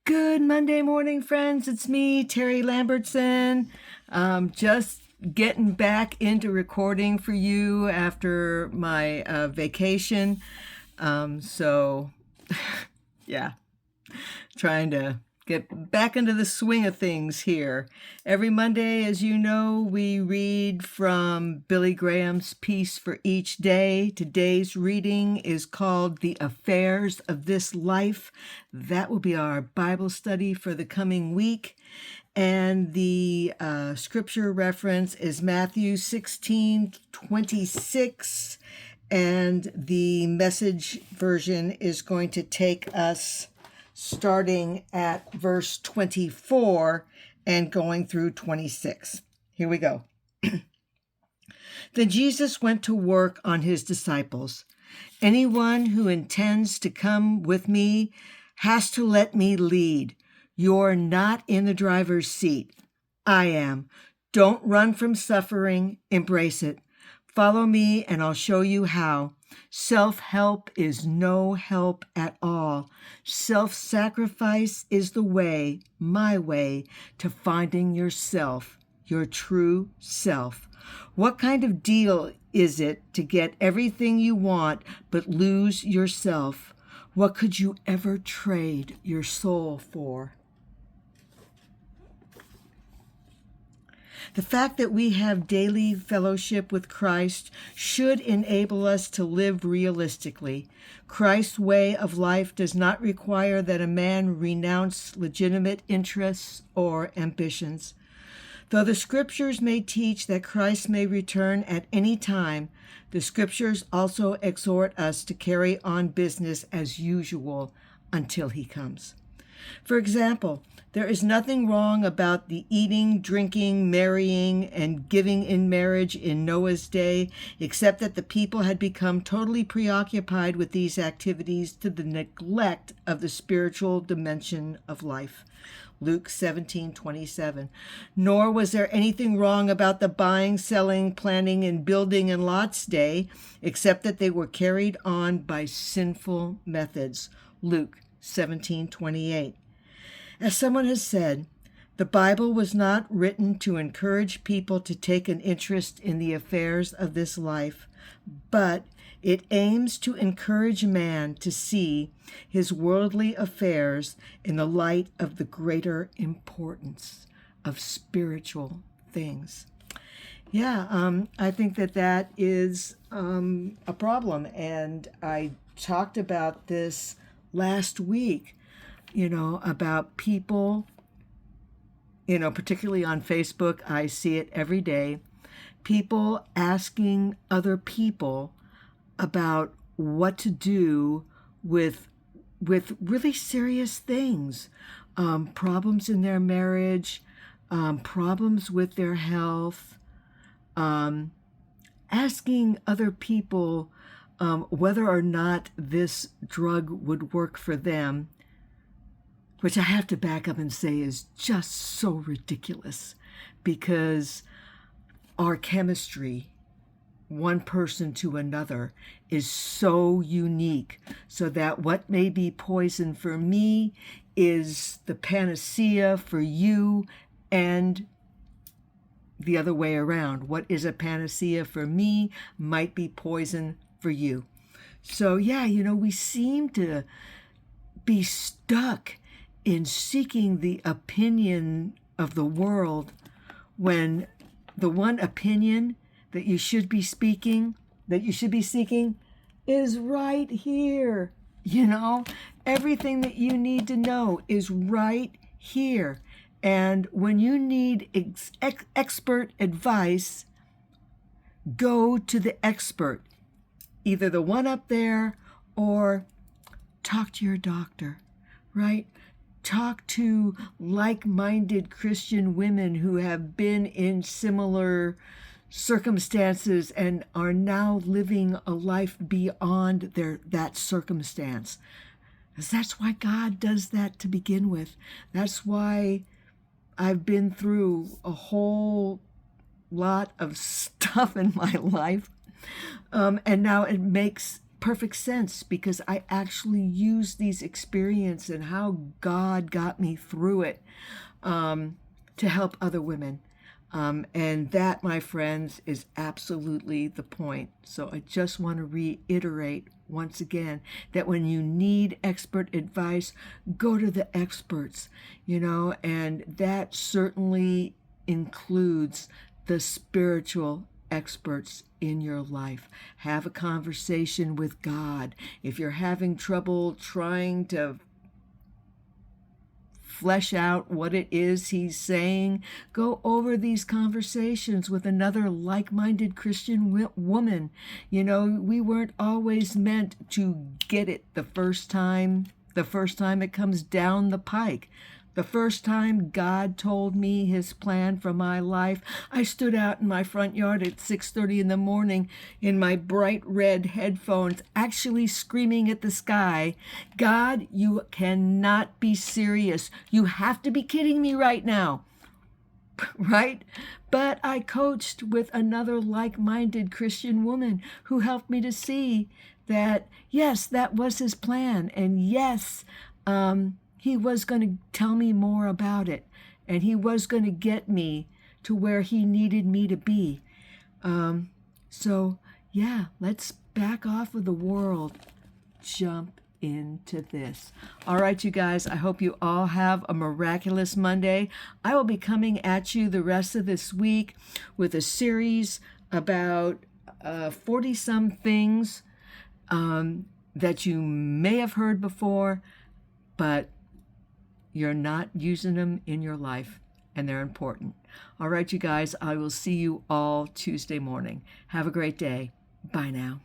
Good Monday morning, friends. It's me, Terry Lambertson. Just getting back into recording for you after my vacation. So, yeah, trying to get back into the swing of things here. Every Monday, as you know, we read from Billy Graham's Peace for Each Day. Today's reading is called The Affairs of This Life. That will be our Bible study for the coming week. And the scripture reference is Matthew 16:26. And the Message version is going to take us starting at verse 24 and going through 26. Here we go. Then Jesus went to work on his disciples. Anyone who intends to come with me has to let me lead. You're not in the driver's seat. I am. Don't run from suffering. Embrace it. Follow me and I'll show you how. Self-help is no help at all. Self-sacrifice is the way, my way, to finding yourself, your true self. What kind of deal is it to get everything you want but lose yourself? What could you ever trade your soul for? The fact that we have daily fellowship with Christ should enable us to live realistically. Christ's way of life does not require that a man renounce legitimate interests or ambitions. Though the scriptures may teach that Christ may return at any time, the scriptures also exhort us to carry on business as usual until he comes. For example, there is nothing wrong about the eating, drinking, marrying, and giving in marriage in Noah's day, except that the people had become totally preoccupied with these activities to the neglect of the spiritual dimension of life. Luke 17:27. Nor was there anything wrong about the buying, selling, planning, and building in Lot's day, except that they were carried on by sinful methods. Luke 17:28. As someone has said, the Bible was not written to encourage people to take an interest in the affairs of this life, but it aims to encourage man to see his worldly affairs in the light of the greater importance of spiritual things. Yeah, I think that is a problem, and I talked about this last week, about people, particularly on Facebook. I see it every day. People asking other people about what to do with really serious things, problems in their marriage, problems with their health, asking other people whether or not this drug would work for them, which I have to back up and say is just so ridiculous, because our chemistry, one person to another, is so unique, so that what may be poison for me is the panacea for you, and the other way around. What is a panacea for me might be poison for you. So yeah, we seem to be stuck in seeking the opinion of the world, when the one opinion that you should be seeking is right here. Everything that you need to know is right here. And when you need expert advice, go to the expert, either the one up there or talk to your doctor, right? Talk to like-minded Christian women who have been in similar circumstances and are now living a life beyond that circumstance. Because that's why God does that to begin with. That's why I've been through a whole lot of stuff in my life. And now it makes perfect sense because I actually used these experiences and how God got me through it to help other women. And that, my friends, is absolutely the point. So I just want to reiterate once again that when you need expert advice, go to the experts, and that certainly includes the spiritual experts in your life. Have a conversation with God. If you're having trouble trying to flesh out what it is he's saying, go over these conversations with another like-minded Christian woman. We weren't always meant to get it the first time it comes down the pike. The first time God told me his plan for my life, I stood out in my front yard at 6:30 in the morning in my bright red headphones, actually screaming at the sky, God, you cannot be serious. You have to be kidding me right now. Right? But I coached with another like-minded Christian woman who helped me to see that, yes, that was his plan. And yes, he was going to tell me more about it, and he was going to get me to where he needed me to be. So, yeah, let's back off of the world. Jump into this. All right, you guys, I hope you all have a miraculous Monday. I will be coming at you the rest of this week with a series about 40-some things that you may have heard before, but you're not using them in your life, and they're important. All right, you guys, I will see you all Tuesday morning. Have a great day. Bye now.